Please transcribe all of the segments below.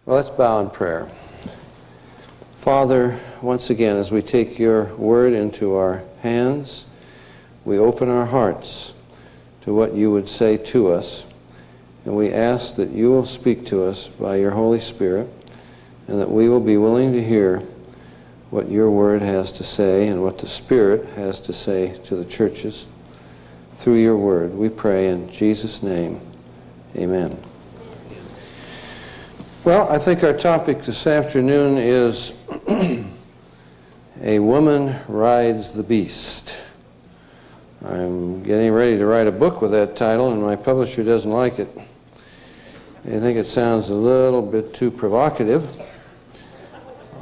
Well, let's bow in prayer. Father, once again, as we take your word into our hands, we open our hearts to what you would say to us, and we ask that you will speak to us by your Holy Spirit, and that we will be willing to hear what your word has to say and what the Spirit has to say to the churches through your word. We pray in Jesus' name. Amen. Well, I think our topic this afternoon is A Woman Rides the Beast. I'm getting ready to write a book with that title, and my publisher doesn't like it. They think it sounds a little bit too provocative,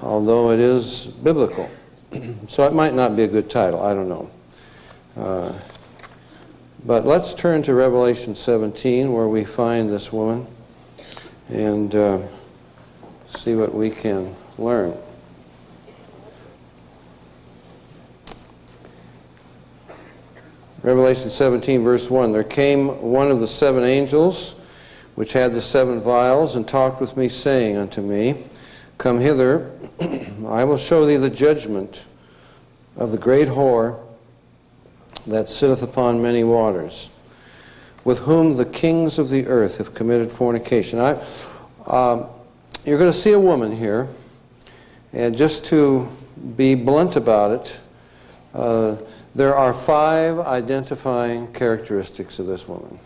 although it is biblical. So it might not be a good title, I don't know. But let's turn to Revelation 17, where we find this woman, and see what we can learn. Revelation 17, verse 1. There came one of the seven angels, which had the seven vials, and talked with me, saying unto me, Come hither, I will show thee the judgment of the great whore that sitteth upon many waters, with whom the kings of the earth have committed fornication. You're going to see a woman here, and just to be blunt about it, there are 5 identifying characteristics of this woman.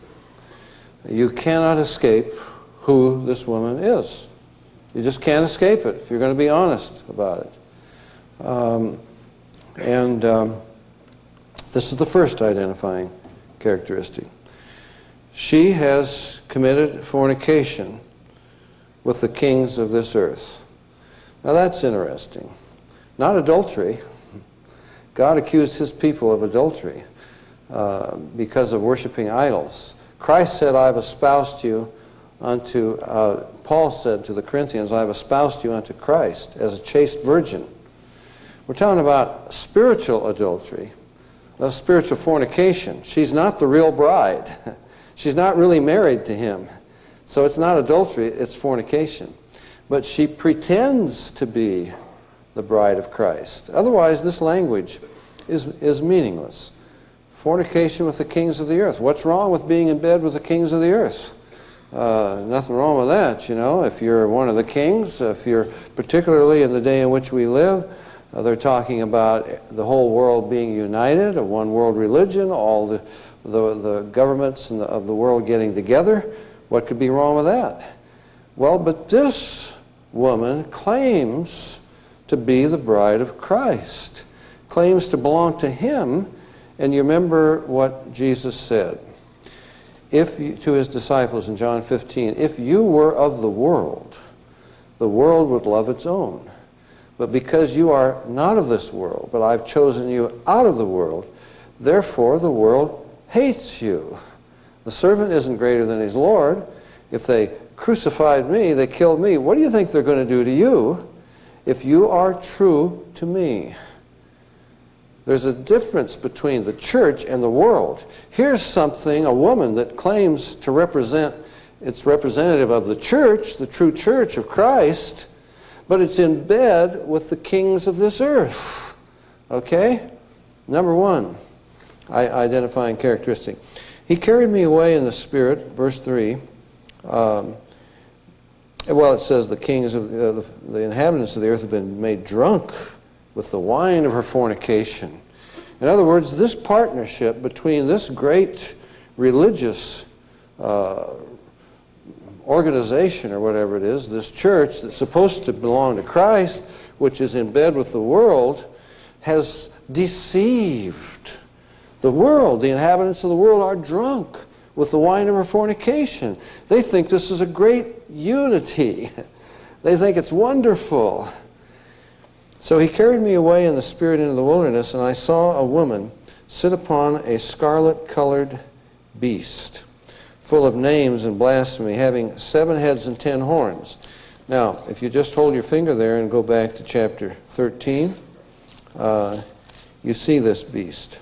You cannot escape who this woman is. You just can't escape it if you're going to be honest about it. This is the first identifying characteristic. She has committed fornication with the kings of this earth. Now that's interesting. Not adultery. God accused his people of adultery because of worshiping idols. Christ said, I have espoused you unto, Paul said to the Corinthians, I have espoused you unto Christ as a chaste virgin. We're talking about spiritual adultery, spiritual fornication. She's not the real bride. She's not really married to him. So it's not adultery, it's fornication. But she pretends to be the bride of Christ. Otherwise, this language is meaningless. Fornication with the kings of the earth. What's wrong with being in bed with the kings of the earth? Nothing wrong with that, you know. If you're one of the kings, if you're particularly in the day in which we live, they're talking about the whole world being united, a one world religion, all the governments of the world getting together. What could be wrong with that? Well, but this woman claims to be the bride of Christ, claims to belong to him, and you remember what Jesus said to his disciples in John 15, if you were of the world would love its own. But because you are not of this world, but I've chosen you out of the world, therefore the world hates you. The servant isn't greater than his Lord. If they crucified me, they killed me, what do you think they're going to do to you if you are true to me? There's a difference between the church and the world. Here's something, a woman that claims to represent, it's representative of the church, the true church of Christ, but it's in bed with the kings of this earth. Okay? Number 1, identifying characteristic. He carried me away in the Spirit, verse 3. Well, it says the kings of the inhabitants of the earth have been made drunk with the wine of her fornication. In other words, this partnership between this great religious organization or whatever it is, this church that's supposed to belong to Christ, which is in bed with the world, has deceived the world. The inhabitants of the world are drunk with the wine of her fornication. They think this is a great unity. They think it's wonderful. So he carried me away in the Spirit into the wilderness, and I saw a woman sit upon a scarlet-colored beast, full of names and blasphemy, having 7 heads and 10 horns. Now, if you just hold your finger there and go back to chapter 13, you see this beast.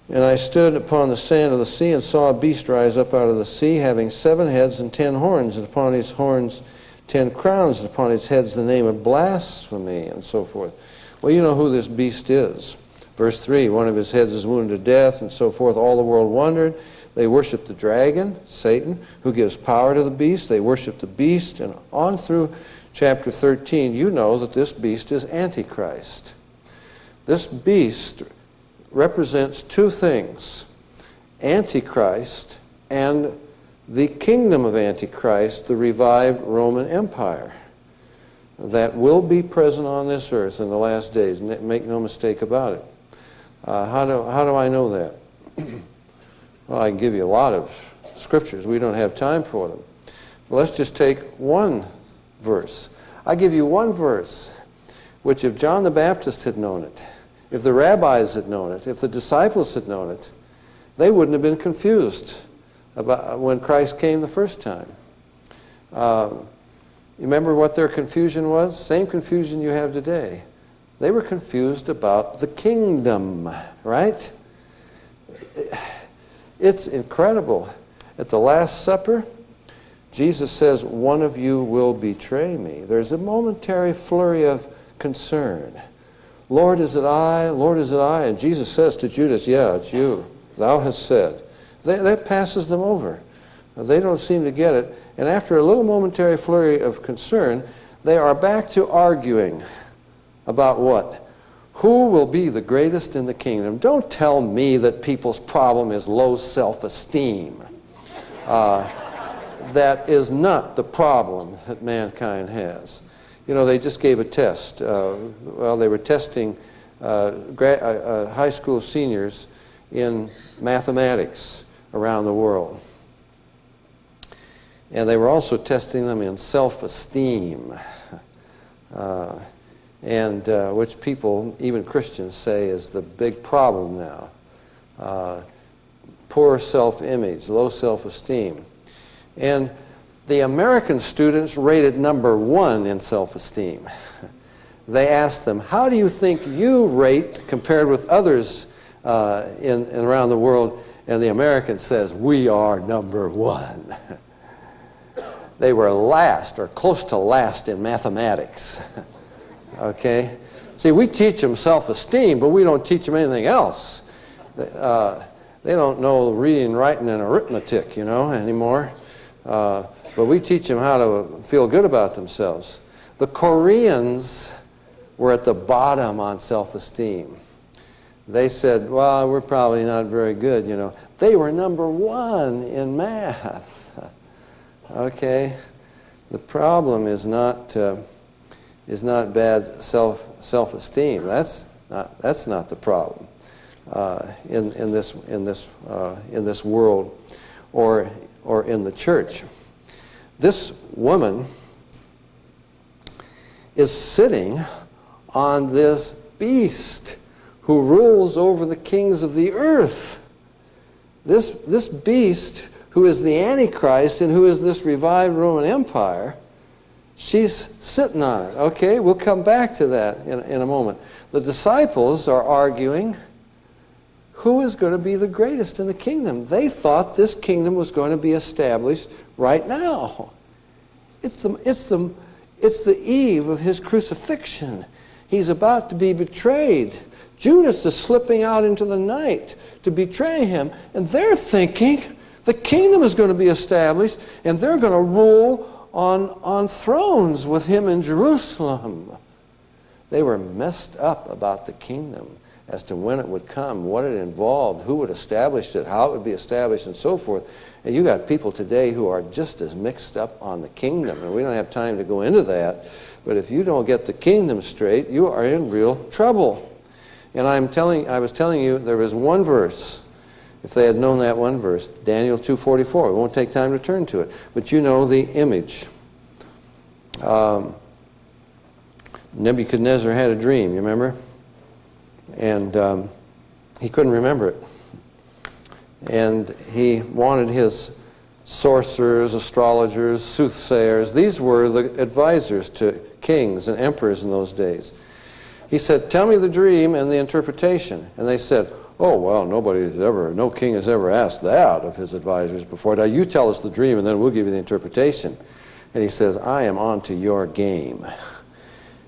And I stood upon the sand of the sea and saw a beast rise up out of the sea, having 7 heads and 10 horns, and upon his horns 10 crowns upon his heads, the name of blasphemy, and so forth. Well, you know who this beast is. Verse 3, one of his heads is wounded to death, and so forth. All the world wondered. They worship the dragon, Satan, who gives power to the beast. They worship the beast, and on through chapter 13, you know that this beast is Antichrist. This beast represents two things: Antichrist and the kingdom of Antichrist, the revived Roman Empire, that will be present on this earth in the last days. Make no mistake about it. How do I know that? Well, I can give you a lot of scriptures. We don't have time for them. But let's just take one verse. I give you one verse, which if John the Baptist had known it, if the rabbis had known it, if the disciples had known it, they wouldn't have been confused about when Christ came the first time. You remember what their confusion was? Same confusion you have today. They were confused about the kingdom, right? It's incredible. At the Last Supper, Jesus says, one of you will betray me. There's a momentary flurry of concern. Lord, is it I? Lord, is it I? And Jesus says to Judas, yeah, it's you. Thou hast said. That passes them over. They don't seem to get it. And after a little momentary flurry of concern, they are back to arguing about what? Who will be the greatest in the kingdom? Don't tell me that people's problem is low self-esteem. That is not the problem that mankind has. You know, they just gave a test. Well, they were testing high school seniors in mathematics around the world. And they were also testing them in self-esteem, which people, even Christians, say is the big problem now. Poor self-image, low self-esteem. And the American students rated number 1 in self-esteem. They asked them, how do you think you rate compared with others around the world? And the American says, we are number 1. They were last, or close to last, in mathematics. Okay? See, we teach them self-esteem, but we don't teach them anything else. They don't know reading, writing, and arithmetic, you know, anymore. But we teach them how to feel good about themselves. The Koreans were at the bottom on self-esteem. They said, well, we're probably not very good, you know. They were number 1 in math. Okay? The problem is not bad self-esteem. That's not the problem in this world or in the church. This woman is sitting on this beast who rules over the kings of the earth. This beast, who is the Antichrist and who is this revived Roman Empire, she's sitting on it. Okay, we'll come back to that in a moment. The disciples are arguing who is going to be the greatest in the kingdom. They thought this kingdom was going to be established right now. It's the eve of his crucifixion. He's about to be betrayed. Judas is slipping out into the night to betray him, and they're thinking the kingdom is going to be established, and they're going to rule on thrones with him in Jerusalem. They were messed up about the kingdom as to when it would come, what it involved, who would establish it, how it would be established, and so forth. And you got people today who are just as mixed up on the kingdom, and we don't have time to go into that, but if you don't get the kingdom straight, you are in real trouble. And I was telling you there was one verse. If they had known that one verse, Daniel 2:44. We won't take time to turn to it, but you know the image. Nebuchadnezzar had a dream, you remember? And he couldn't remember it. And he wanted his sorcerers, astrologers, soothsayers. These were the advisors to kings and emperors in those days. He said, tell me the dream and the interpretation. And they said, oh, well, no king has ever asked that of his advisors before. Now you tell us the dream and then we'll give you the interpretation. And he says, I am on to your game.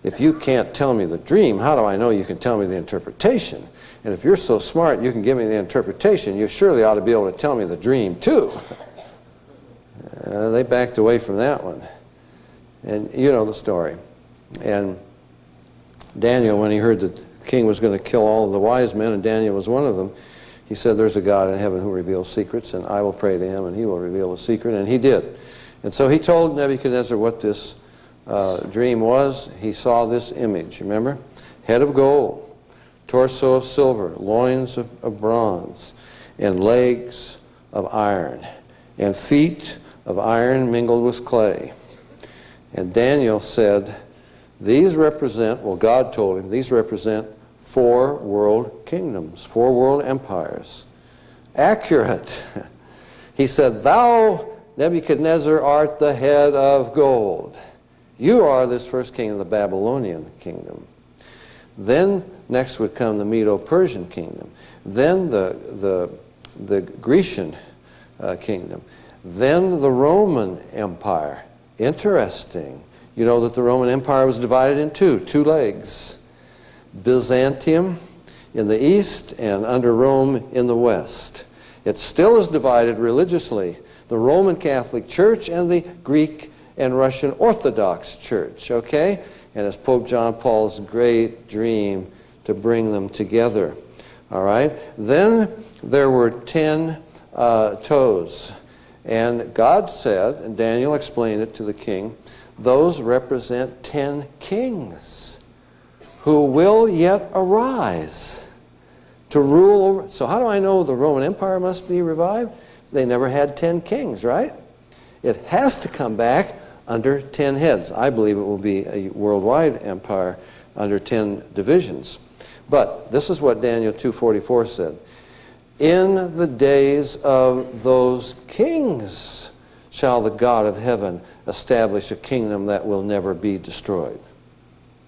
If you can't tell me the dream, how do I know you can tell me the interpretation? And if you're so smart you can give me the interpretation, you surely ought to be able to tell me the dream too. They backed away from that one. And you know the story. And Daniel, when he heard that the king was going to kill all of the wise men, and Daniel was one of them, he said, there's a God in heaven who reveals secrets, and I will pray to him, and he will reveal the secret. And he did. And so he told Nebuchadnezzar what this dream was. He saw this image, remember? Head of gold, torso of silver, loins of bronze, and legs of iron, and feet of iron mingled with clay. And Daniel said, these represent, well, God told him, these represent 4 world kingdoms, 4 world empires. Accurate. He said, thou, Nebuchadnezzar, art the head of gold. You are this first king of the Babylonian kingdom. Then next would come the Medo-Persian kingdom. Then the Grecian kingdom. Then the Roman Empire. Interesting. You know that the Roman Empire was divided in two legs. Byzantium in the east and under Rome in the west. It still is divided religiously. The Roman Catholic Church and the Greek and Russian Orthodox Church, okay? And it's Pope John Paul's great dream to bring them together, all right? Then there were 10 toes. And God said, and Daniel explained it to the king, those represent 10 kings who will yet arise to rule over. So how do I know the Roman Empire must be revived? They never had 10 kings, right? It has to come back under 10 heads. I believe it will be a worldwide empire under 10 divisions. But this is what Daniel 2:44 said. In the days of those kings shall the God of heaven establish a kingdom that will never be destroyed.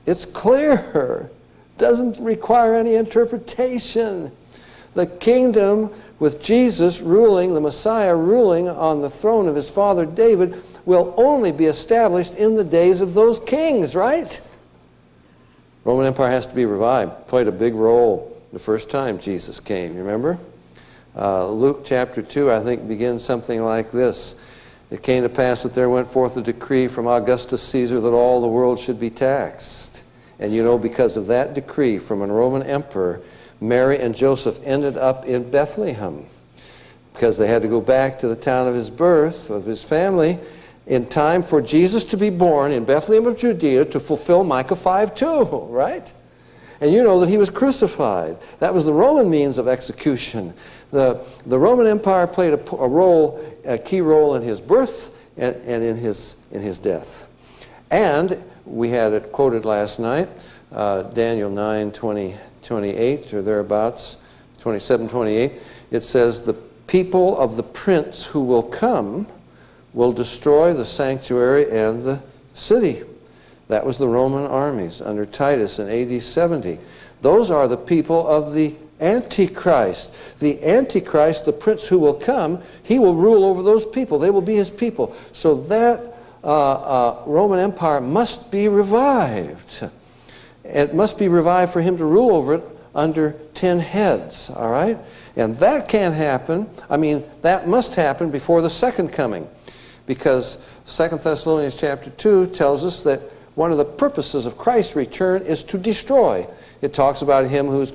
It's clear. Doesn't require any interpretation. The kingdom with Jesus ruling, the Messiah ruling on the throne of his father David, will only be established in the days of those kings, right? Roman Empire has to be revived. Played a big role the first time Jesus came, you remember? Luke chapter 2, I think, begins something like this. It came to pass that there went forth a decree from Augustus Caesar that all the world should be taxed. And you know, because of that decree from a Roman emperor, Mary and Joseph ended up in Bethlehem because they had to go back to the town of his birth, of his family, in time for Jesus to be born in Bethlehem of Judea to fulfill Micah 5:2, right? And you know that he was crucified. That was the Roman means of execution. The Roman Empire played a key role in his birth and in his death. And we had it quoted last night, Daniel 9:28 or thereabouts, 27:28. It says, the people of the prince who will come will destroy the sanctuary and the city. That was the Roman armies under Titus in AD 70. Those are the people of the Antichrist. The Antichrist, the prince who will come, he will rule over those people. They will be his people. So that Roman Empire must be revived. It must be revived for him to rule over it under 10 heads, all right? And that can't happen. I mean, that must happen before the second coming. Because 2 Thessalonians chapter 2 tells us that one of the purposes of Christ's return is to destroy. It talks about him who's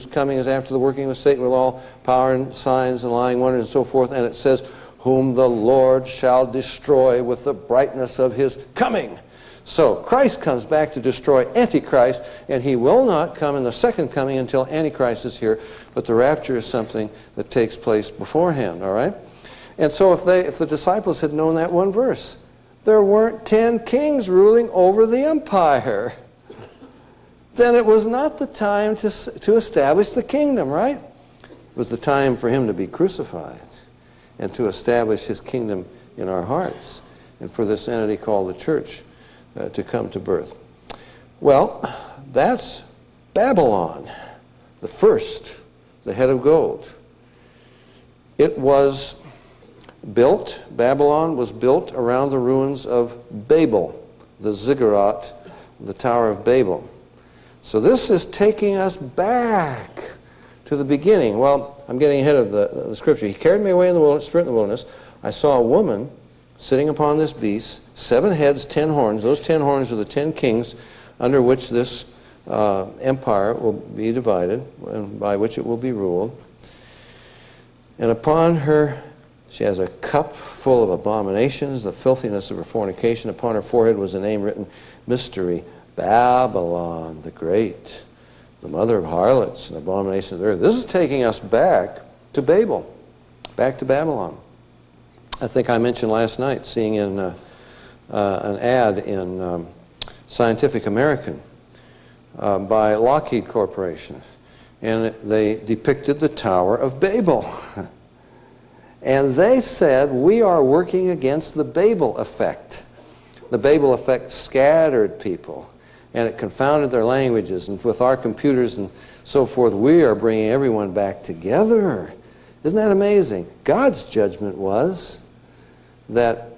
coming is after the working of Satan with all power and signs and lying wonders and so forth. And it says, whom the Lord shall destroy with the brightness of his coming. So Christ comes back to destroy Antichrist, and he will not come in the second coming until Antichrist is here. But the rapture is something that takes place beforehand, all right? And so if the disciples had known that one verse, there weren't 10 kings ruling over the empire. Then it was not the time to establish the kingdom, right? It was the time for him to be crucified and to establish his kingdom in our hearts, and for this entity called the church to come to birth. Well, that's Babylon, the first, the head of gold. It was Babylon was built around the ruins of Babel, the ziggurat, the Tower of Babel. So this is taking us back to the beginning. Well, I'm getting ahead of the scripture. He carried me away in the spirit in the wilderness. I saw a woman sitting upon this beast, 7 heads, 10 horns. Those 10 horns are the 10 kings under which this empire will be divided, and by which it will be ruled. And upon her, she has a cup full of abominations, the filthiness of her fornication. Upon her forehead was a name written, Mystery, Babylon the Great, the mother of harlots and abominations of the earth. This is taking us back to Babel, back to Babylon. I think I mentioned last night seeing in an ad in Scientific American by Lockheed Corporation, and they depicted the Tower of Babel. And they said, we are working against the Babel effect. The Babel effect scattered people, and it confounded their languages. And with our computers and so forth, we are bringing everyone back together. Isn't that amazing? God's judgment was that,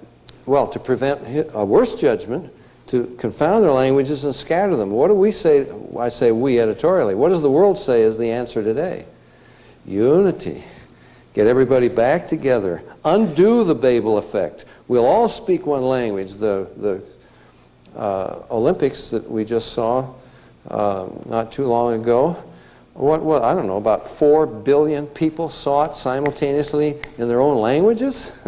well, to prevent a worse judgment, to confound their languages and scatter them. What do we say? I say we editorially. What does the world say is the answer today? Unity. Get everybody back together. Undo the Babel effect. We'll all speak one language. The Olympics that we just saw not too long ago, what I don't know, about 4 billion people saw it simultaneously in their own languages.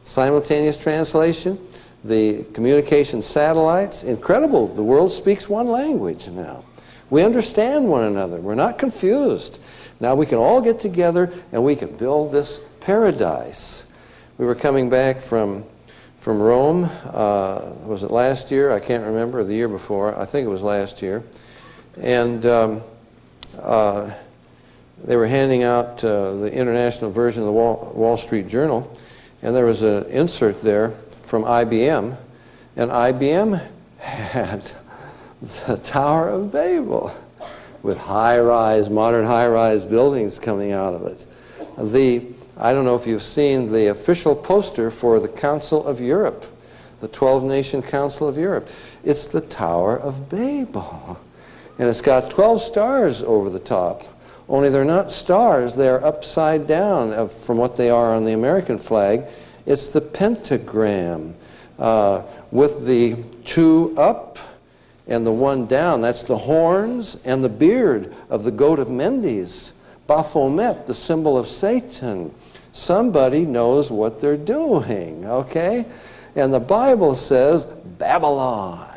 Simultaneous translation. The communication satellites, incredible. The world speaks one language now. We understand one another. We're not confused. Now we can all get together and we can build this paradise. We were coming back from Rome. Was it last year? I can't remember. The year before. I think it was last year. And they were handing out the international version of the Wall Street Journal, and there was an insert there from IBM, and IBM had the Tower of Babel with modern high-rise buildings coming out of it. I don't know if you've seen the official poster for the Council of Europe, the 12-nation Council of Europe. It's the Tower of Babel, and it's got 12 stars over the top. Only they're not stars, they're upside down from what they are on the American flag. It's the pentagram with the 2 up and the 1 down. That's the horns and the beard of the goat of Mendes. Baphomet, the symbol of Satan. Somebody knows what they're doing, okay? And the Bible says Babylon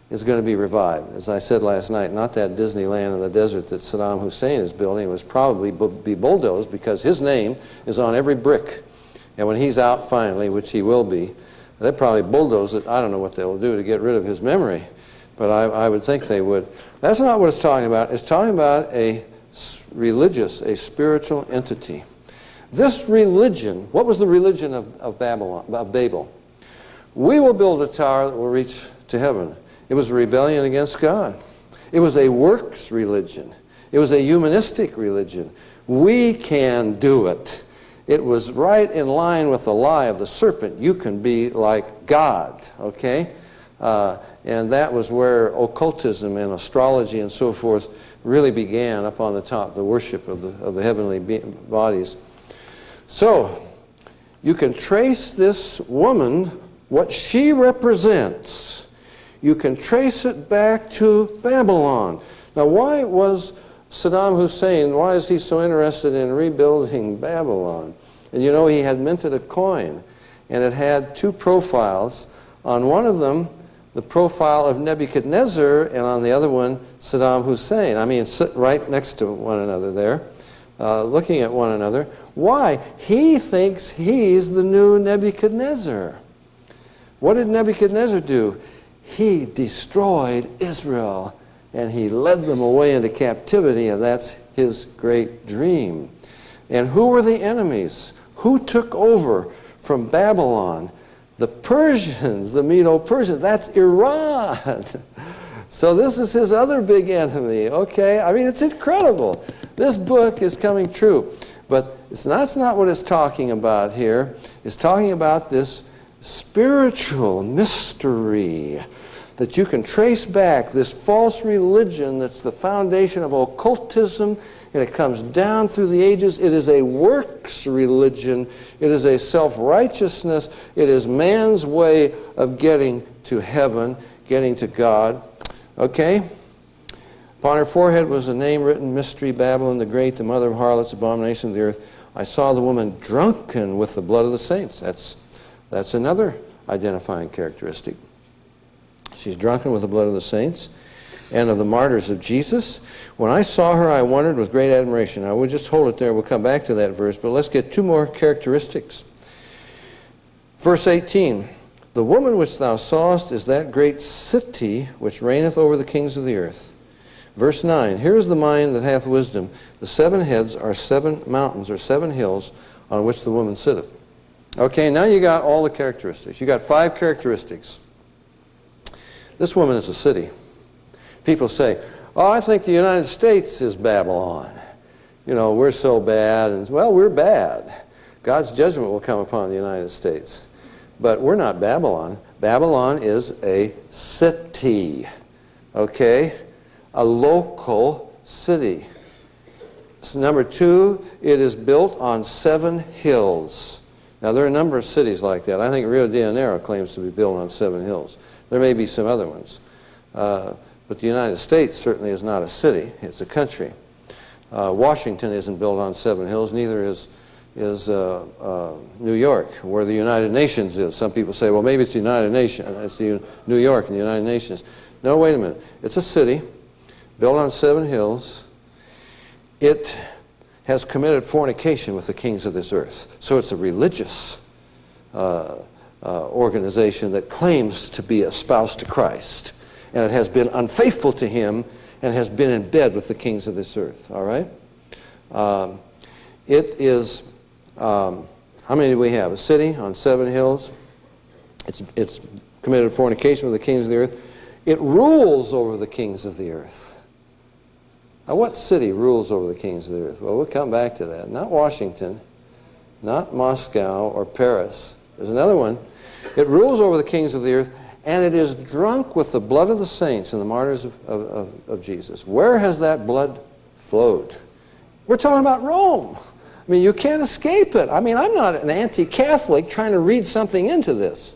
is going to be revived. As I said last night, not that Disneyland in the desert that Saddam Hussein is building. It was probably be bulldozed because his name is on every brick. And when he's out finally, which he will be, they'll probably bulldoze it. I don't know what they'll do to get rid of his memory, but I would think they would. That's not what it's talking about. It's talking about a religious, a spiritual entity. This religion, what was the religion of Babel? We will build a tower that will reach to heaven. It was a rebellion against God. It was a works religion. It was a humanistic religion. We can do it. It was right in line with the lie of the serpent. You can be like God, okay? And that was where occultism and astrology and so forth really began up on the top, the worship of the heavenly bodies. So, you can trace this woman, what she represents. You can trace it back to Babylon. Now, why was Saddam Hussein, why is he so interested in rebuilding Babylon? And you know, he had minted a coin, and it had 2 profiles. On one of them, the profile of Nebuchadnezzar, and on the other one, Saddam Hussein. I mean, sit right next to one another there, looking at one another. Why? He thinks he's the new Nebuchadnezzar. What did Nebuchadnezzar do? He destroyed Israel, and he led them away into captivity, and that's his great dream. And who were the enemies? Who took over from Babylon? The Persians, the Medo-Persians. That's Iran. So this is his other big enemy, okay? I mean, it's incredible. This book is coming true. But that's not what it's talking about here. It's talking about this spiritual mystery that you can trace back, this false religion that's the foundation of occultism, and it comes down through the ages. It is a works religion. It is a self-righteousness. It is man's way of getting to heaven, getting to God. Okay? Upon her forehead was a name written, Mystery, Babylon the Great, the mother of harlots, abomination of the earth. I saw the woman drunken with the blood of the saints. That's another identifying characteristic. She's drunken with the blood of the saints and of the martyrs of Jesus. When I saw her, I wondered with great admiration. Now, we'll just hold it there. We'll come back to that verse, but let's get two more characteristics. Verse 18, the woman which thou sawest is that great city which reigneth over the kings of the earth. Verse 9, here is the mind that hath wisdom. The 7 heads are 7 mountains or 7 hills on which the woman sitteth. Okay, now you got all the characteristics. You got 5 characteristics. This woman is a city. People say, oh, I think the United States is Babylon. You know, we're so bad. And, well, we're bad. God's judgment will come upon the United States. But we're not Babylon. Babylon is a city. Okay? A local city. Number 2, it is built on 7 hills. Now, there are a number of cities like that. I think Rio de Janeiro claims to be built on 7 hills. There may be some other ones. But the United States certainly is not a city. It's a country. Washington isn't built on 7 hills. Neither is New York, where the United Nations is. Some people say, well, maybe it's the United Nations. It's New York and the United Nations. No, wait a minute. It's a city built on 7 hills. It has committed fornication with the kings of this earth. So it's a religious organization that claims to be a spouse to Christ, and it has been unfaithful to him and has been in bed with the kings of this earth. All right? It is, how many do we have? A city on 7 hills. It's committed fornication with the kings of the earth. It rules over the kings of the earth. Now, what city rules over the kings of the earth? Well, we'll come back to that. Not Washington, not Moscow or Paris. There's another one. It rules over the kings of the earth, and it is drunk with the blood of the saints and the martyrs of Jesus. Where has that blood flowed? We're talking about Rome. I mean, you can't escape it. I mean, I'm not an anti-Catholic trying to read something into this.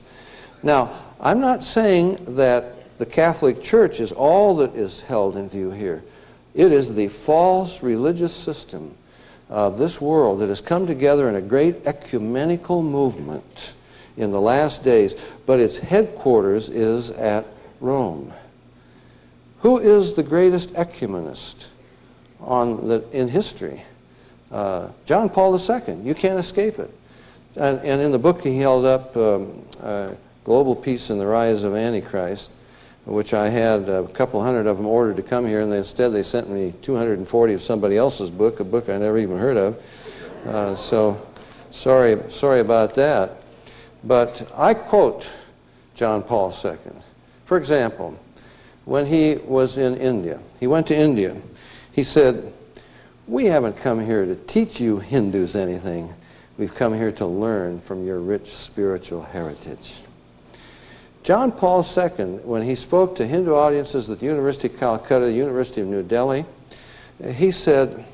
Now, I'm not saying that the Catholic Church is all that is held in view here. It is the false religious system of this world that has come together in a great ecumenical movement in the last days, but its headquarters is at Rome. Who is the greatest ecumenist in history? John Paul II. You can't escape it. And in the book he held up, Global Peace and the Rise of Antichrist, which I had a couple hundred of them ordered to come here, and instead they sent me 240 of somebody else's book, a book I never even heard of. So sorry about that. But I quote John Paul II. For example, when he was in India, he went to India, he said, we haven't come here to teach you Hindus anything. We've come here to learn from your rich spiritual heritage. John Paul II, when he spoke to Hindu audiences at the University of Calcutta, the University of New Delhi, he said,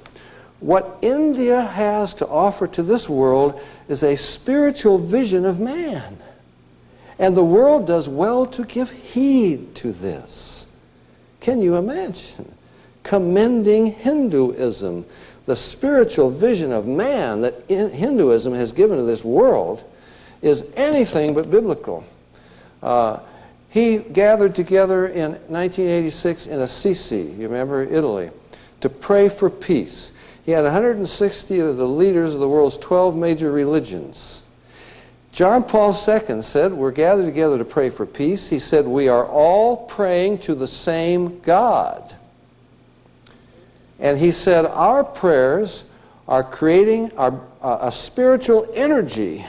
what India has to offer to this world is a spiritual vision of man. And the world does well to give heed to this. Can you imagine? Commending Hinduism, the spiritual vision of man that Hinduism has given to this world, is anything but biblical. He gathered together in 1986 in Assisi, you remember, Italy, to pray for peace. He had 160 of the leaders of the world's 12 major religions. John Paul II said, we're gathered together to pray for peace. He said, we are all praying to the same God. And he said, our prayers are creating a spiritual energy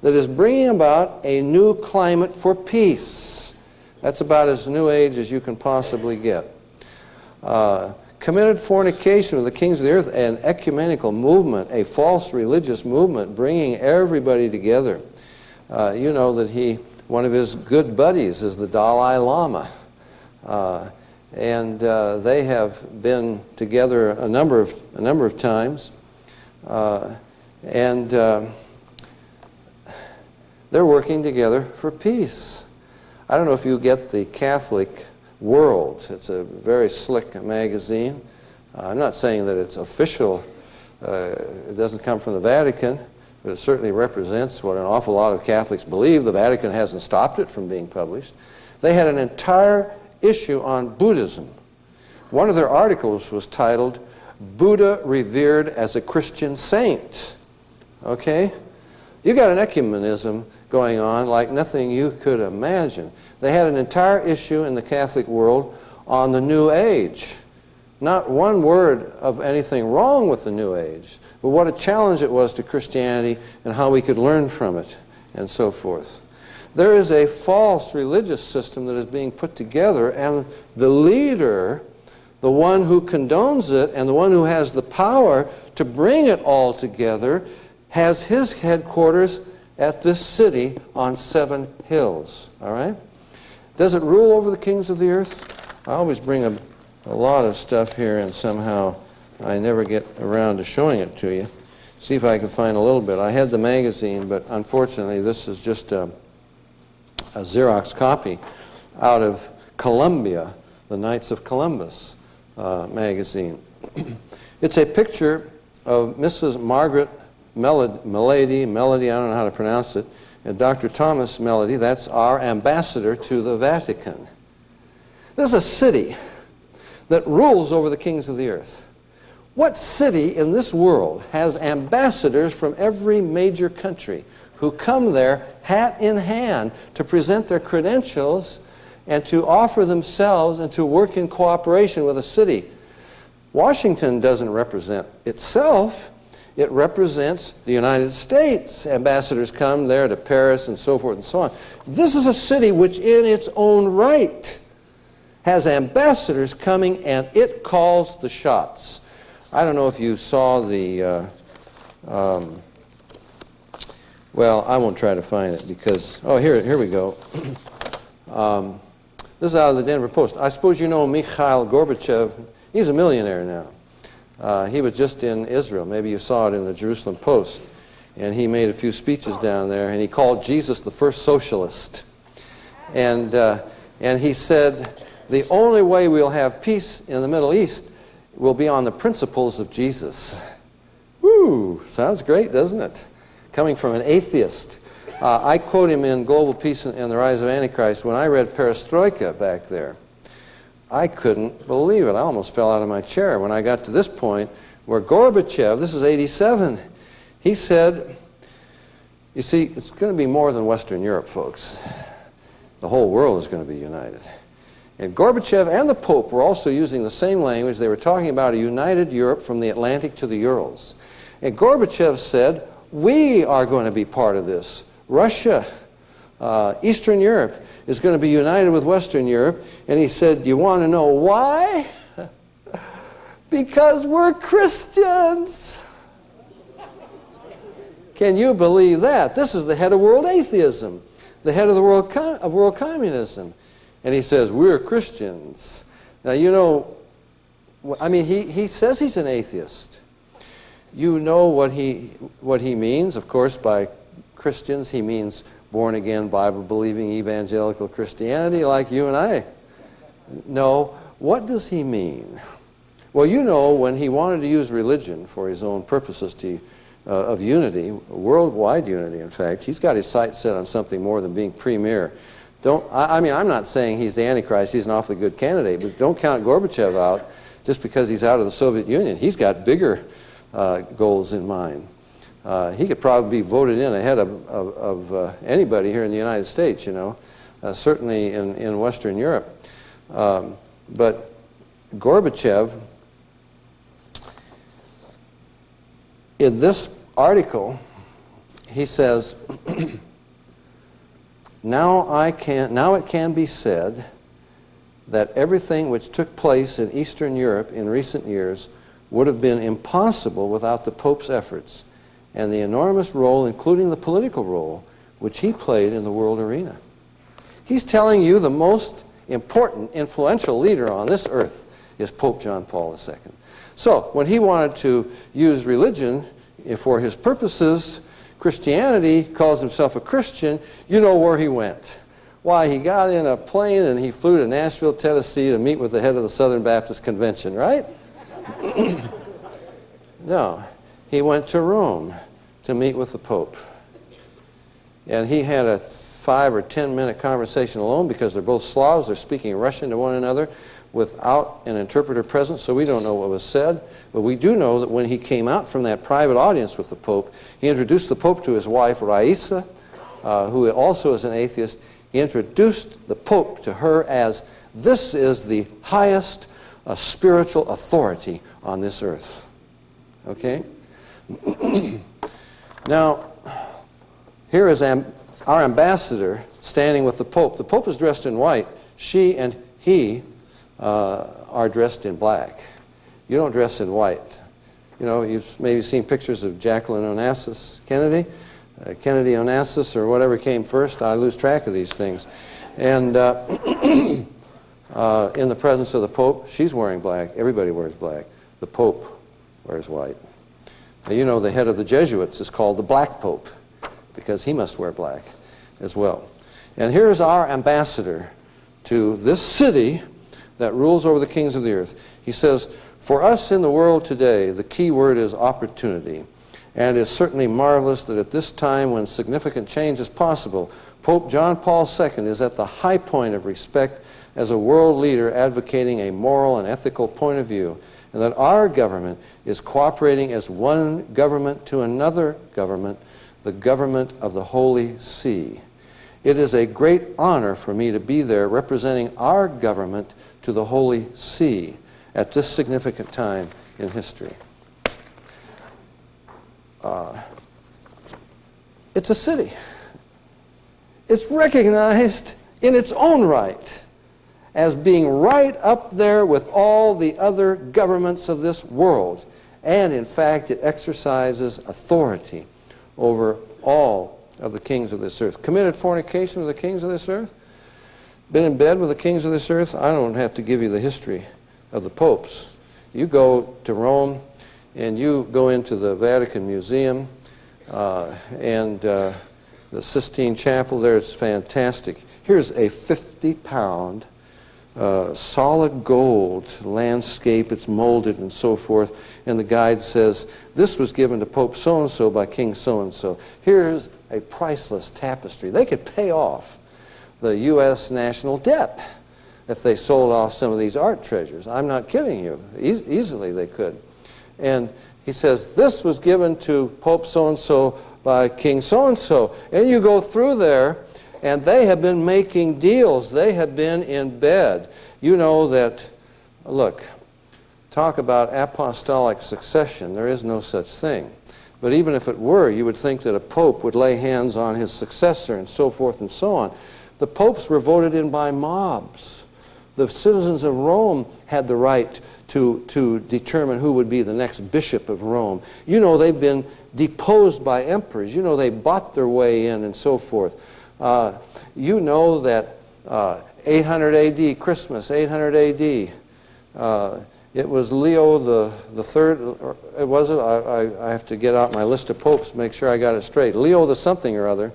that is bringing about a new climate for peace. That's about as new age as you can possibly get. committed fornication with the kings of the earth, an ecumenical movement, a false religious movement, bringing everybody together. You know that one of his good buddies is the Dalai Lama. And they have been together a number of times. And they're working together for peace. I don't know if you get the Catholic World. It's a very slick magazine. I'm not saying that it's official. It doesn't come from the Vatican, but it certainly represents what an awful lot of Catholics believe. The Vatican hasn't stopped it from being published. They had an entire issue on Buddhism. One of their articles was titled, "Buddha Revered as a Christian Saint." Okay? You got an ecumenism going on like nothing you could imagine. They had an entire issue in the Catholic world on the New Age. Not one word of anything wrong with the New Age, but what a challenge it was to Christianity and how we could learn from it and so forth. There is a false religious system that is being put together, and the leader, the one who condones it and the one who has the power to bring it all together, has his headquarters at this city on 7 hills. All right? Does it rule over the kings of the earth? I always bring a lot of stuff here, and somehow I never get around to showing it to you. See if I can find a little bit. I had the magazine, but unfortunately this is just a Xerox copy out of Columbia, the Knights of Columbus magazine. It's a picture of Mrs. Margaret Melody, I don't know how to pronounce it, and Dr. Thomas Melody. That's our ambassador to the Vatican. This is a city that rules over the kings of the earth. What city in this world has ambassadors from every major country who come there hat in hand to present their credentials and to offer themselves and to work in cooperation with a city? Washington doesn't represent itself. It represents the United States. Ambassadors come there to Paris and so forth and so on. This is a city which in its own right has ambassadors coming, and it calls the shots. I don't know if you saw the, well, I won't try to find it because, oh, here we go. This is out of the Denver Post. I suppose you know Mikhail Gorbachev. He's a millionaire now. He was just in Israel. Maybe you saw it in the Jerusalem Post. And he made a few speeches down there, and he called Jesus the first socialist. And he said, the only way we'll have peace in the Middle East will be on the principles of Jesus. Woo! Sounds great, doesn't it? Coming from an atheist. I quote him in Global Peace and the Rise of Antichrist. When I read Perestroika back there, I couldn't believe it. I almost fell out of my chair when I got to this point where Gorbachev, this is 87, he said, you see, it's going to be more than Western Europe, folks. The whole world is going to be united. And Gorbachev and the Pope were also using the same language. They were talking about a united Europe from the Atlantic to the Urals. And Gorbachev said, we are going to be part of this. Russia, Eastern Europe is going to be united with Western Europe. And he said, you want to know why? Because we're Christians. Can you believe that? This is the head of world atheism, the head of the world communism. And he says, we're Christians. Now, you know, I mean, he says he's an atheist. You know what he means, of course, by Christians. He means born-again, Bible-believing, evangelical Christianity like you and I. No, what does he mean? Well, you know, when he wanted to use religion for his own purposes of unity, worldwide unity, in fact, he's got his sights set on something more than being premier. I mean, I'm not saying he's the Antichrist. He's an awfully good candidate, but don't count Gorbachev out just because he's out of the Soviet Union. He's got bigger goals in mind. He could probably be voted in ahead of anybody here in the United States, you know, certainly in Western Europe. But Gorbachev, in this article, he says, now it can be said that everything which took place in Eastern Europe in recent years would have been impossible without the Pope's efforts and the enormous role, including the political role, which he played in the world arena. He's telling you the most important, influential leader on this earth is Pope John Paul II. So, when he wanted to use religion for his purposes, Christianity, calls himself a Christian, you know where he went. Why, he got in a plane and he flew to Nashville, Tennessee to meet with the head of the Southern Baptist Convention, right? No, he went to Rome to meet with the Pope. And he had a 5 or 10 minute conversation alone because they're both Slavs, they're speaking Russian to one another without an interpreter present, so we don't know what was said. But we do know that when he came out from that private audience with the Pope, he introduced the Pope to his wife, Raisa, who also is an atheist. He introduced the Pope to her as, this is the highest spiritual authority on this earth. Okay? Now, here is our ambassador standing with the Pope. The Pope is dressed in white. She and he are dressed in black. You don't dress in white. You know, you've maybe seen pictures of Jacqueline Onassis Kennedy. Kennedy Onassis, or whatever came first. I lose track of these things. And in the presence of the Pope, she's wearing black. Everybody wears black. The Pope wears white. Now, you know the head of the Jesuits is called the Black Pope because he must wear black as well. And here's our ambassador to this city that rules over the kings of the earth. He says, for us in the world today, the key word is opportunity. And it is certainly marvelous that at this time when significant change is possible, Pope John Paul II is at the high point of respect as a world leader advocating a moral and ethical point of view, and that our government is cooperating as one government to another government, the government of the Holy See. It is a great honor for me to be there representing our government to the Holy See at this significant time in history. It's a city. It's recognized in its own right as being right up there with all the other governments of this world. And in fact, it exercises authority over all of the kings of this earth. Committed fornication with the kings of this earth? Been in bed with the kings of this earth? I don't have to give you the history of the popes. You go to Rome and you go into the Vatican Museum and the Sistine Chapel there. It's fantastic. Here's a 50-pound solid gold landscape. It's molded and so forth. And the guide says, this was given to Pope so-and-so by King so-and-so. Here's a priceless tapestry. They could pay off the U.S. national debt if they sold off some of these art treasures. I'm not kidding you. Easily they could. And he says, this was given to Pope so-and-so by King so-and-so. And you go through there, and they have been making deals. They have been in bed. You know that, look, talk about apostolic succession. There is no such thing. But even if it were, you would think that a pope would lay hands on his successor and so forth and so on. The popes were voted in by mobs. The citizens of Rome had the right to determine who would be the next bishop of Rome. You know, they've been deposed by emperors. You know, they bought their way in and so forth. You know that 800 A.D., Christmas, 800 A.D., it was Leo the Third. Was it? I have to get out my list of popes, make sure I got it straight. Leo the something or other.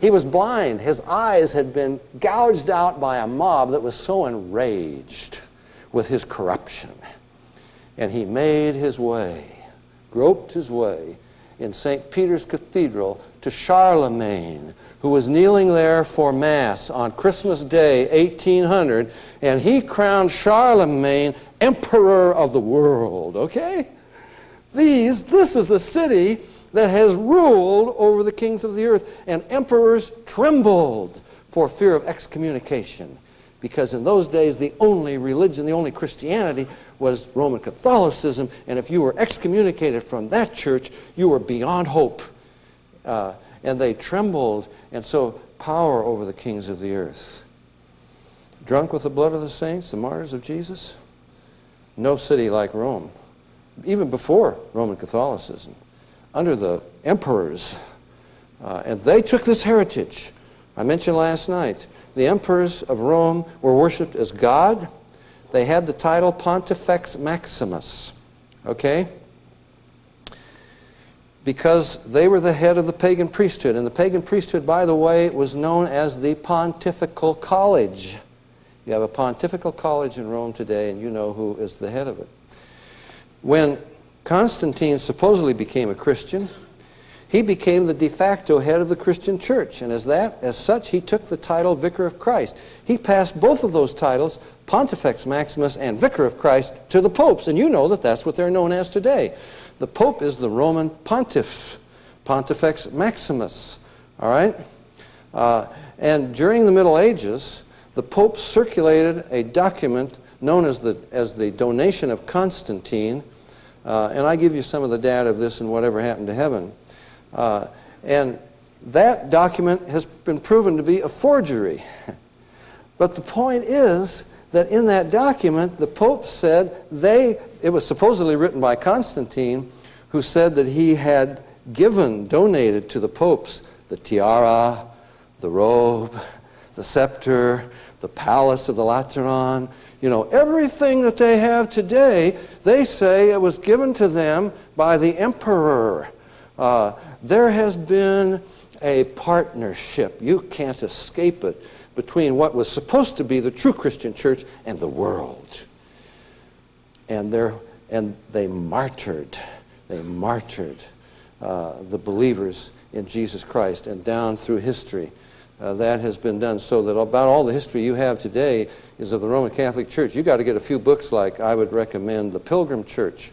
He was blind. His eyes had been gouged out by a mob that was so enraged with his corruption. And he made his way, groped his way in St. Peter's Cathedral to Charlemagne, who was kneeling there for Mass on Christmas Day, 1800, and he crowned Charlemagne Emperor of the world, okay? This is the city that has ruled over the kings of the earth, and emperors trembled for fear of excommunication, because in those days the only religion, the only Christianity was Roman Catholicism, and if you were excommunicated from that church, you were beyond hope. And they trembled, and so power over the kings of the earth. drunk with the blood of the saints, the martyrs of Jesus? No city like Rome, even before Roman Catholicism, under the emperors. And they took this heritage. I mentioned last night, the emperors of Rome were worshipped as God. They had the title Pontifex Maximus, okay? Because they were the head of the pagan priesthood. And the pagan priesthood, by the way, was known as the Pontifical College. You have a Pontifical College in Rome today, and you know who is the head of it. When Constantine supposedly became a Christian, he became the de facto head of the Christian church. And as such, he took the title Vicar of Christ. He passed both of those titles, Pontifex Maximus and Vicar of Christ, to the popes. And you know that that's what they're known as today. The pope is the Roman pontiff, Pontifex Maximus. All right? And during the Middle Ages, the pope circulated a document known as the Donation of Constantine. And I give you some of the data of this and whatever happened to heaven. And that document has been proven to be a forgery. But the point is that in that document, the Pope said it was supposedly written by Constantine, who said that he had donated to the popes the tiara, the robe, the scepter, the palace of the Lateran. You know, everything that they have today, they say it was given to them by the emperor. There has been a partnership, you can't escape it, between what was supposed to be the true Christian church and the world. And they martyred the believers in Jesus Christ, and down through history that has been done, so that about all the history you have today is of the Roman Catholic Church. You've got to get a few books, like I would recommend The Pilgrim Church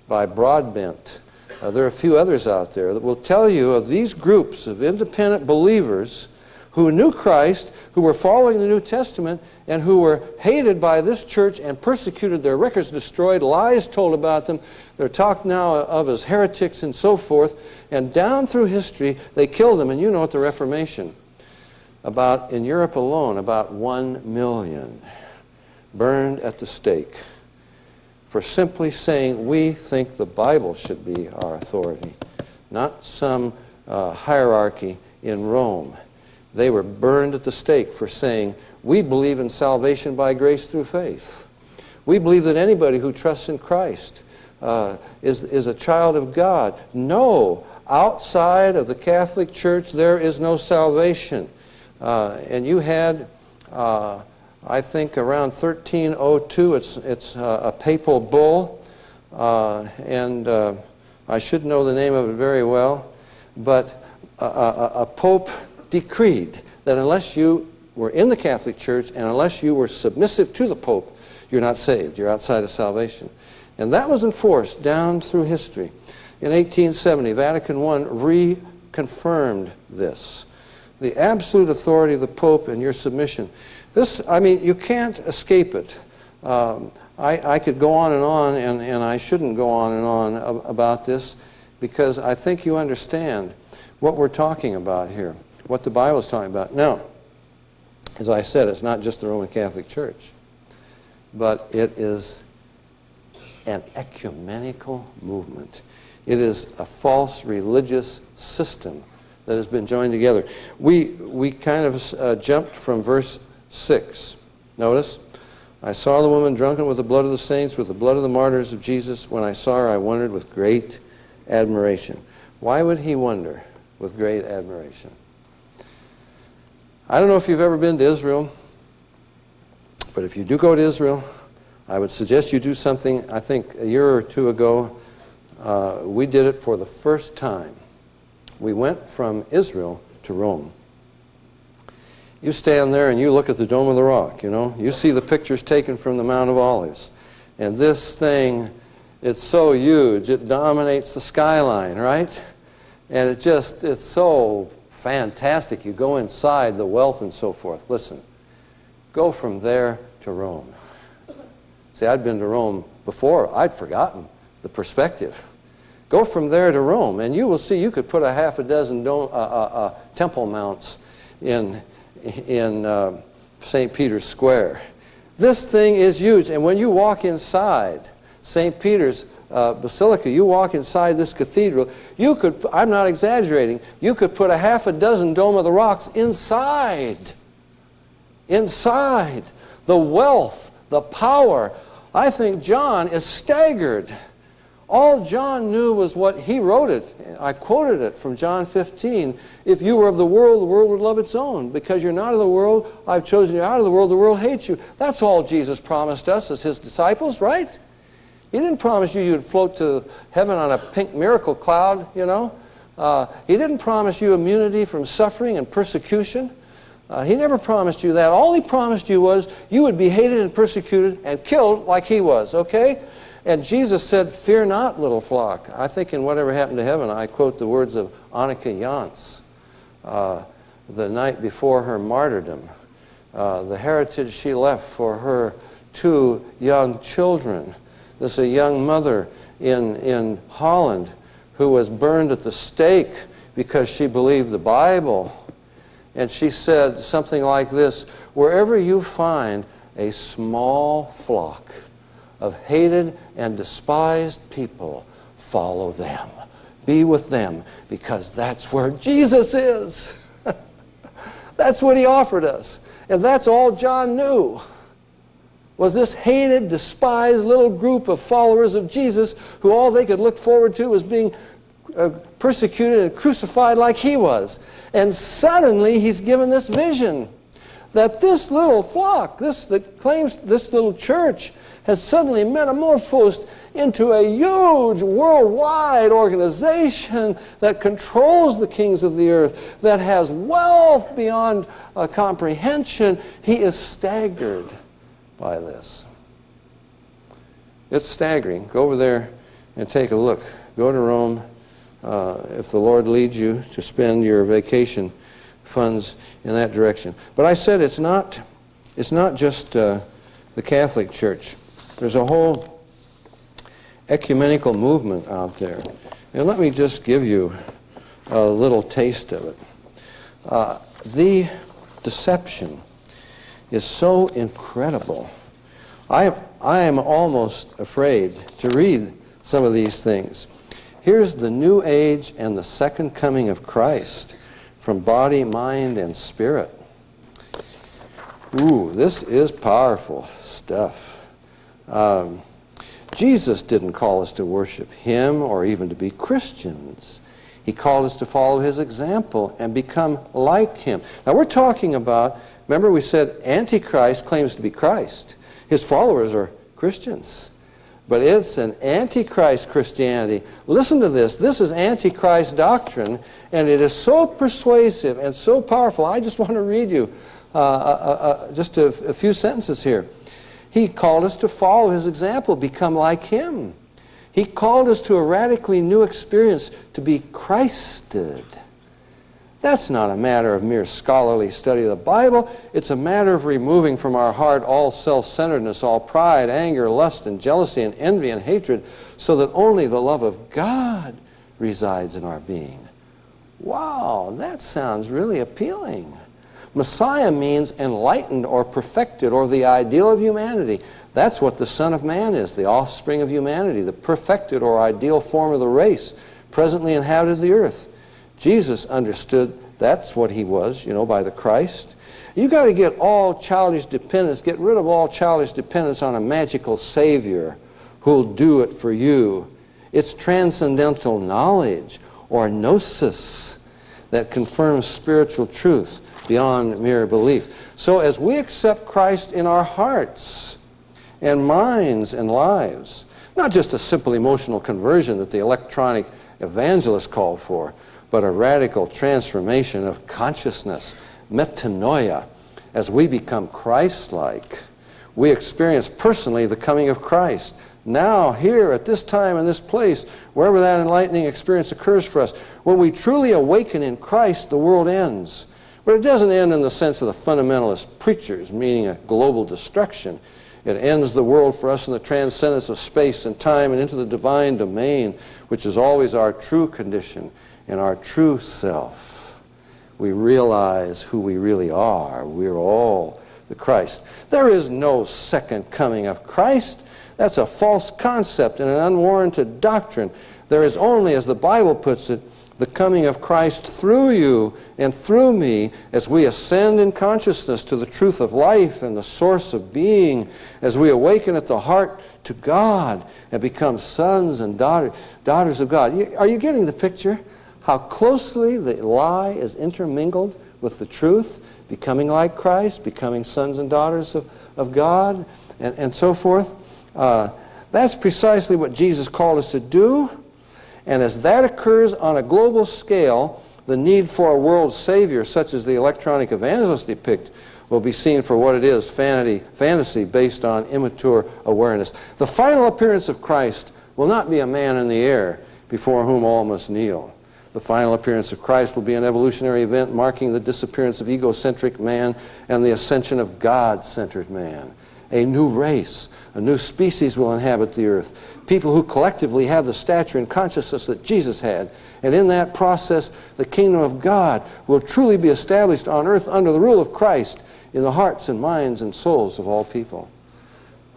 by Broadbent. There are a few others out there that will tell you of these groups of independent believers who knew Christ, who were following the New Testament, and who were hated by this church and persecuted, their records destroyed, lies told about them. They're talked now of as heretics and so forth. And down through history, they killed them. And you know at the Reformation, in Europe alone, about 1 million burned at the stake for simply saying, we think the Bible should be our authority, not some hierarchy in Rome. They were burned at the stake for saying, we believe in salvation by grace through faith. We believe that anybody who trusts in Christ is a child of God. No, outside of the Catholic Church there is no salvation. And you had, I think around 1302, it's a papal bull, and I should know the name of it very well, but a pope decreed that unless you were in the Catholic Church and unless you were submissive to the Pope, you're not saved. You're outside of salvation. And that was enforced down through history. In 1870, Vatican I reconfirmed this. The absolute authority of the Pope and your submission. This, I mean, you can't escape it. I could go on, and I shouldn't go on and on about this, because I think you understand what we're talking about here, what the Bible is talking about. Now, as I said, it's not just the Roman Catholic Church, but it is an ecumenical movement. It is a false religious system that has been joined together. We kind of jumped from verse 6. Notice, I saw the woman drunken with the blood of the saints, with the blood of the martyrs of Jesus. When I saw her, I wondered with great admiration. Why would he wonder with great admiration? I don't know if you've ever been to Israel, but if you do go to Israel, I would suggest you do something. I think a year or two ago, we did it for the first time. We went from Israel to Rome. You stand there and you look at the Dome of the Rock, you know. You see the pictures taken from the Mount of Olives. And this thing, it's so huge, it dominates the skyline, right? And it's so fantastic. You go inside, the wealth and so forth. Listen, go from there to Rome. See, I'd been to Rome before. I'd forgotten the perspective. Go from there to Rome, and you will see you could put a half a dozen temple mounts in St. Peter's Square. This thing is huge. And when you walk inside St. Peter's Basilica, you walk inside this cathedral, you could, I'm not exaggerating, you could put a half a dozen Dome of the Rocks inside. Inside. The wealth, the power. I think John is staggered. All John knew was what he wrote it. I quoted it from John 15. If you were of the world would love its own. Because you're not of the world, I've chosen you out of the world hates you. That's all Jesus promised us as his disciples, right? He didn't promise you you'd float to heaven on a pink miracle cloud, you know. He didn't promise you immunity from suffering and persecution. He never promised you that. All he promised you was you would be hated and persecuted and killed like he was, okay? And Jesus said, "Fear not, little flock." I think in Whatever Happened to Heaven, I quote the words of Annika Jantz, the night before her martyrdom, the heritage she left for her 2 young children. This is a young mother in Holland who was burned at the stake because she believed the Bible. And she said something like this: wherever you find a small flock of hated and despised people, follow them. Be with them, because that's where Jesus is. That's what he offered us. And that's all John knew, was this hated, despised little group of followers of Jesus who all they could look forward to was being persecuted and crucified like he was. And suddenly he's given this vision that this little flock, that claims this little church, has suddenly metamorphosed into a huge worldwide organization that controls the kings of the earth, that has wealth beyond comprehension. He is staggered by this. It's staggering. Go over there and take a look. Go to Rome. If the Lord leads you to spend your vacation funds in that direction. But I said it's not just the Catholic Church. There's a whole ecumenical movement out there. And let me just give you a little taste of it. The deception is so incredible. I am almost afraid to read some of these things. Here's the New Age and the Second Coming of Christ from Body, Mind, and Spirit. Ooh, this is powerful stuff. Jesus didn't call us to worship him or even to be Christians. He called us to follow his example and become like him. Now we're talking about, remember we said Antichrist claims to be Christ. His followers are Christians. But it's an Antichrist Christianity. Listen to this. This is Antichrist doctrine, and it is so persuasive and so powerful. I just want to read you just a few sentences here. He called us to follow his example, become like him. He called us to a radically new experience, to be Christed. That's not a matter of mere scholarly study of the Bible. It's a matter of removing from our heart all self-centeredness, all pride, anger, lust, and jealousy, and envy, and hatred, so that only the love of God resides in our being. Wow, that sounds really appealing. Messiah means enlightened or perfected, or the ideal of humanity. That's what the Son of Man is, the offspring of humanity, the perfected or ideal form of the race, presently inhabited the earth. Jesus understood that's what he was, you know, by the Christ. You've got to get all childish dependence, get rid of all childish dependence on a magical Savior who'll do it for you. It's transcendental knowledge, or gnosis, that confirms spiritual truth beyond mere belief. So as we accept Christ in our hearts and minds and lives, not just a simple emotional conversion that the electronic evangelists call for, but a radical transformation of consciousness, metanoia. As we become Christ-like, we experience personally the coming of Christ. Now, here, at this time, in this place, wherever that enlightening experience occurs for us, when we truly awaken in Christ, the world ends. But it doesn't end in the sense of the fundamentalist preachers, meaning a global destruction. It ends the world for us in the transcendence of space and time and into the divine domain, which is always our true condition and our true self. We realize who we really are. We're all the Christ. There is no second coming of Christ. That's a false concept and an unwarranted doctrine. There is only, as the Bible puts it, the coming of Christ through you and through me as we ascend in consciousness to the truth of life and the source of being, as we awaken at the heart to God and become sons and daughters of God. Are you getting the picture? How closely the lie is intermingled with the truth, becoming like Christ, becoming sons and daughters of God, and so forth. That's precisely what Jesus called us to do. And as that occurs on a global scale, the need for a world savior, such as the electronic evangelists depict, will be seen for what it is, fantasy based on immature awareness. The final appearance of Christ will not be a man in the air before whom all must kneel. The final appearance of Christ will be an evolutionary event marking the disappearance of egocentric man and the ascension of God-centered man. A new race, a new species will inhabit the earth. People who collectively have the stature and consciousness that Jesus had. And in that process, the kingdom of God will truly be established on earth under the rule of Christ in the hearts and minds and souls of all people.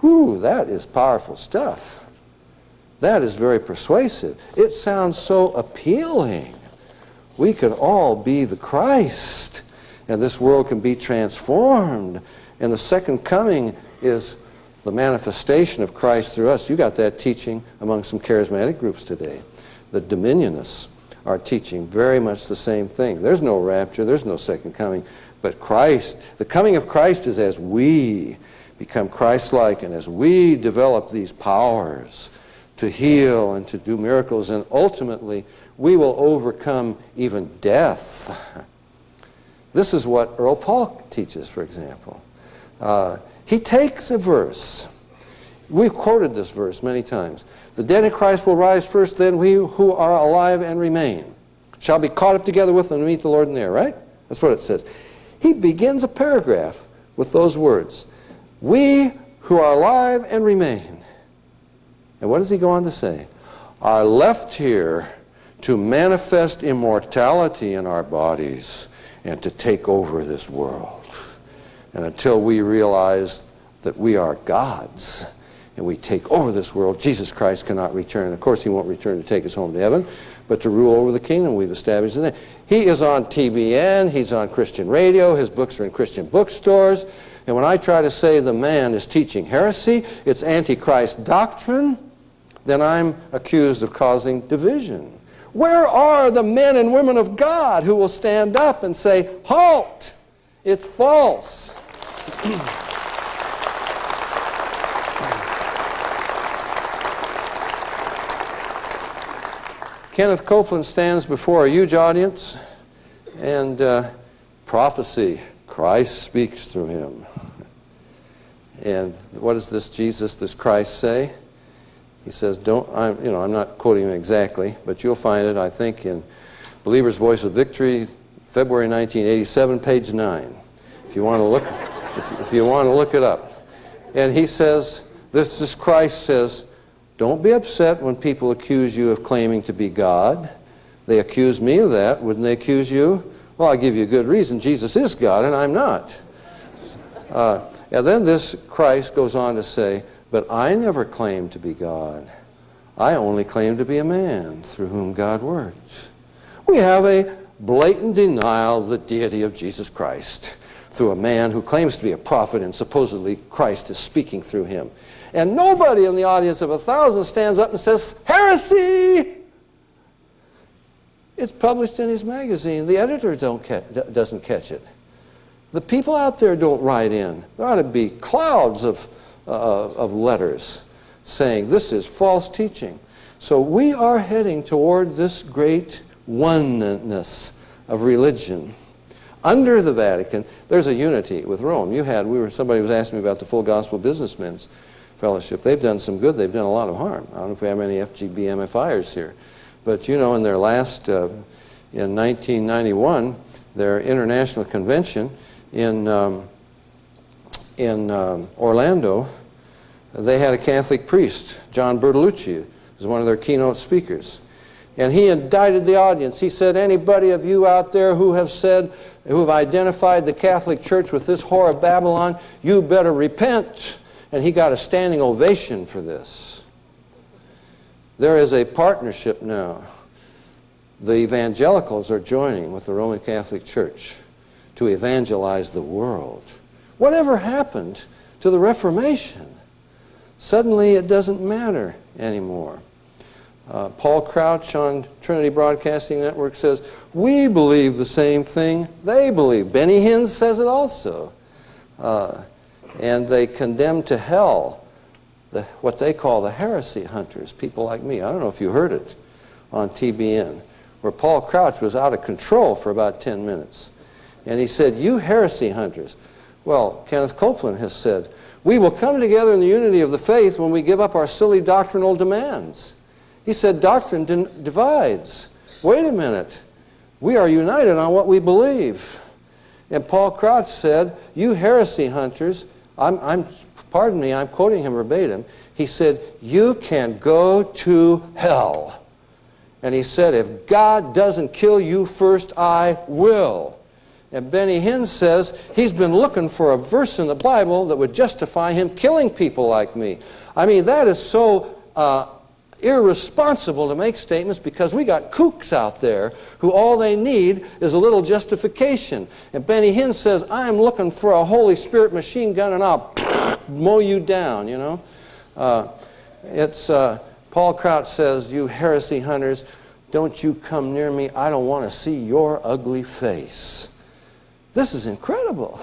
Whew, that is powerful stuff. That is very persuasive. It sounds so appealing. We could all be the Christ, and this world can be transformed. And the second coming is the manifestation of Christ through us. You got that teaching among some charismatic groups today. The dominionists are teaching very much the same thing. There's no rapture, there's no second coming, but Christ, the coming of Christ is as we become Christ-like and as we develop these powers to heal and to do miracles, and ultimately we will overcome even death. This is what Earl Paul teaches, for example. He takes a verse. We've quoted this verse many times. The dead in Christ will rise first, then we who are alive and remain shall be caught up together with them to meet the Lord in the air, right? That's what it says. He begins a paragraph with those words. We who are alive and remain. And what does he go on to say? Are left here to manifest immortality in our bodies and to take over this world. And until we realize that we are God's and we take over this world, Jesus Christ cannot return. Of course, he won't return to take us home to heaven, but to rule over the kingdom we've established in there. He is on TBN, he's on Christian radio, his books are in Christian bookstores. And when I try to say the man is teaching heresy, it's Antichrist doctrine, then I'm accused of causing division. Where are the men and women of God who will stand up and say, halt, it's false? Kenneth Copeland stands before a huge audience, and prophecy, Christ speaks through him. And what does this Jesus, this Christ say? He says, I'm not quoting him exactly, but you'll find it, I think, in Believer's Voice of Victory, February 1987, page 9. If you want to look, if you want to look it up. And he says, this Christ says, don't be upset when people accuse you of claiming to be God. They accuse me of that. Wouldn't they accuse you? Well, I'll give you a good reason. Jesus is God and I'm not. And then this Christ goes on to say, but I never claimed to be God. I only claim to be a man through whom God works. We have a blatant denial of the deity of Jesus Christ through a man who claims to be a prophet and supposedly Christ is speaking through him. And nobody in the audience of 1,000 stands up and says, heresy! It's published in his magazine. The editor doesn't catch it. The people out there don't write in. There ought to be clouds of letters saying this is false teaching. So we are heading toward this great oneness of religion. Under the Vatican, there's a unity with Rome. Somebody was asking me about the Full Gospel Businessmen's Fellowship. They've done some good. They've done a lot of harm. I don't know if we have any FGBMFIers here. But you know, in their last, in 1991, their international convention in Orlando, they had a Catholic priest, John Bertolucci, was one of their keynote speakers. And he indicted the audience. He said, anybody of you out there who have identified the Catholic Church with this whore of Babylon, you better repent. And he got a standing ovation for this. There is a partnership now. The evangelicals are joining with the Roman Catholic Church to evangelize the world. Whatever happened to the Reformation? Suddenly it doesn't matter anymore. Paul Crouch on Trinity Broadcasting Network says, we believe the same thing they believe. Benny Hinn says it also. And they condemn to hell what they call the heresy hunters, people like me. I don't know if you heard it on TBN, where Paul Crouch was out of control for about 10 minutes. And he said, you heresy hunters. Well, Kenneth Copeland has said, we will come together in the unity of the faith when we give up our silly doctrinal demands. He said, doctrine divides. Wait a minute. We are united on what we believe. And Paul Crouch said, you heresy hunters, pardon me, I'm quoting him verbatim. He said, you can go to hell. And he said, if God doesn't kill you first, I will. And Benny Hinn says he's been looking for a verse in the Bible that would justify him killing people like me. I mean, that is so irresponsible to make statements, because we got kooks out there who all they need is a little justification. And Benny Hinn says, I'm looking for a Holy Spirit machine gun and I'll mow you down, you know. Paul Crouch says, you heresy hunters, don't you come near me. I don't want to see your ugly face. This is incredible.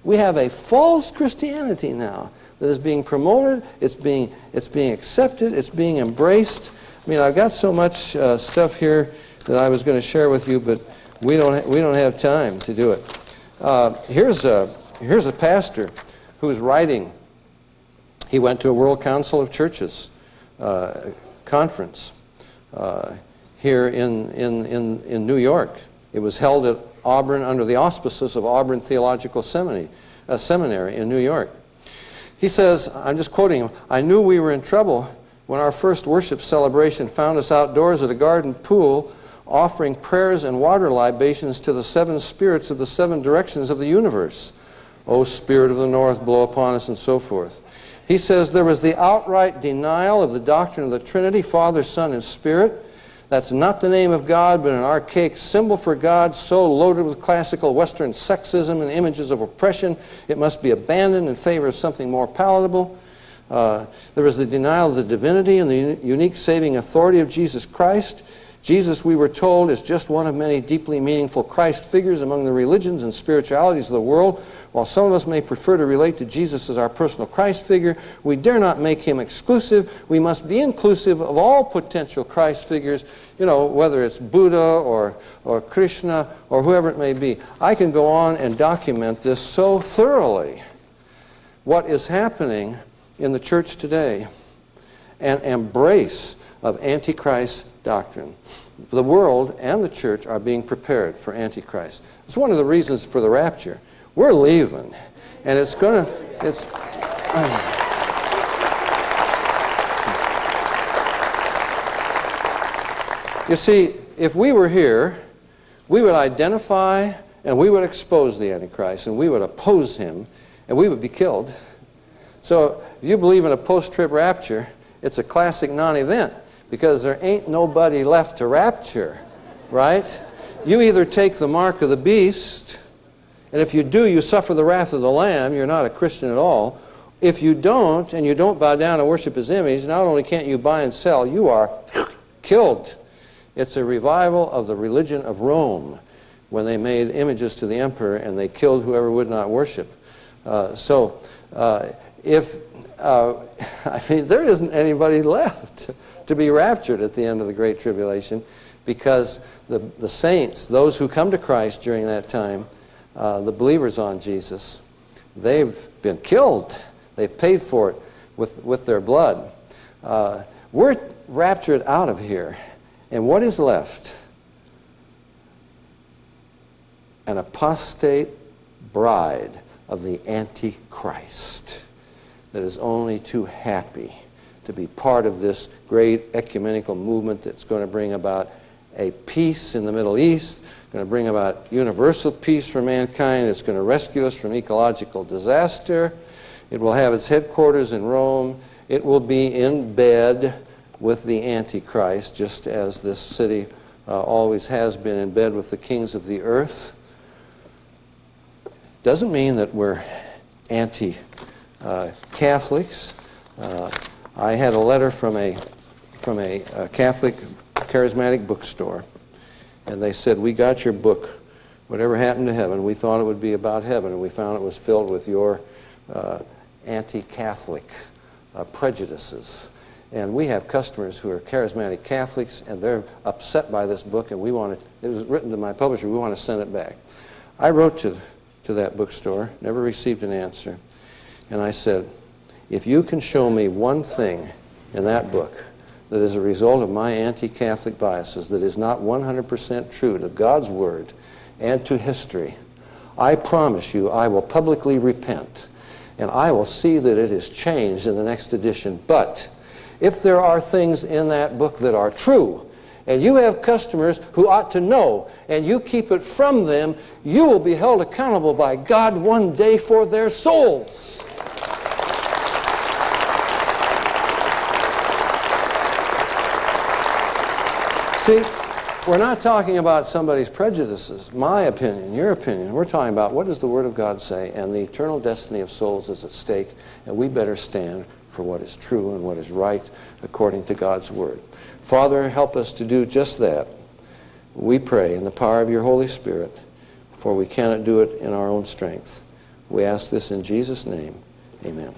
We have a false Christianity now that is being promoted, it's being accepted, it's being embraced. I mean, I've got so much stuff here that I was going to share with you, but we don't have time to do it. Here's a pastor who's writing. He went to a World Council of Churches conference here in New York. It was held at Auburn under the auspices of Auburn Theological Seminary in New York. He says, I'm just quoting him, I knew we were in trouble when our first worship celebration found us outdoors at a garden pool offering prayers and water libations to the seven spirits of the seven directions of the universe. O Spirit of the North, blow upon us, and so forth. He says there was the outright denial of the doctrine of the Trinity, Father, Son, and Spirit. That's not the name of God, but an archaic symbol for God, so loaded with classical Western sexism and images of oppression, it must be abandoned in favor of something more palatable. There was the denial of the divinity and the unique saving authority of Jesus Christ. Jesus, we were told, is just one of many deeply meaningful Christ figures among the religions and spiritualities of the world. While some of us may prefer to relate to Jesus as our personal Christ figure, we dare not make him exclusive. We must be inclusive of all potential Christ figures, you know, whether it's Buddha or Krishna or whoever it may be. I can go on and document this so thoroughly. What is happening in the church today, an embrace of Antichrist doctrine. The world and the church are being prepared for Antichrist. It's one of the reasons for the rapture. We're leaving, and it's going to, you see, if we were here, we would identify and we would expose the Antichrist, and we would oppose him, and we would be killed. So if you believe in a post-trib rapture, it's a classic non-event, because there ain't nobody left to rapture, right? You either take the mark of the beast, and if you do, you suffer the wrath of the Lamb. You're not a Christian at all. If you don't, and you don't bow down and worship his image, not only can't you buy and sell, you are killed. It's a revival of the religion of Rome, when they made images to the emperor and they killed whoever would not worship. I mean, there isn't anybody left to be raptured at the end of the Great Tribulation, because the saints, those who come to Christ during that time, the believers on Jesus, they've been killed. They've paid for it with their blood. We're raptured out of here, and what is left? An apostate bride of the Antichrist that is only too happy to be part of this great ecumenical movement that's going to bring about a peace in the Middle East, going to bring about universal peace for mankind. It's going to rescue us from ecological disaster. It will have its headquarters in Rome. It will be in bed with the Antichrist, just as this city always has been in bed with the kings of the earth. Doesn't mean that we're anti-Catholics. I had a letter from a Catholic charismatic bookstore, and they said, "We got your book, Whatever Happened to Heaven. We thought it would be about heaven, and we found it was filled with your anti-Catholic prejudices." And we have customers who are charismatic Catholics, and they're upset by this book, and it was written to my publisher, we want to send it back. I wrote to that bookstore, never received an answer, and I said, if you can show me one thing in that book that is a result of my anti-Catholic biases that is not 100% true to God's Word and to history, I promise you I will publicly repent, and I will see that it is changed in the next edition. But if there are things in that book that are true, and you have customers who ought to know, and you keep it from them, you will be held accountable by God one day for their souls. See, we're not talking about somebody's prejudices, my opinion, your opinion. We're talking about what does the Word of God say, and the eternal destiny of souls is at stake, and we better stand for what is true and what is right according to God's Word. Father, help us to do just that. We pray in the power of your Holy Spirit, for we cannot do it in our own strength. We ask this in Jesus' name. Amen.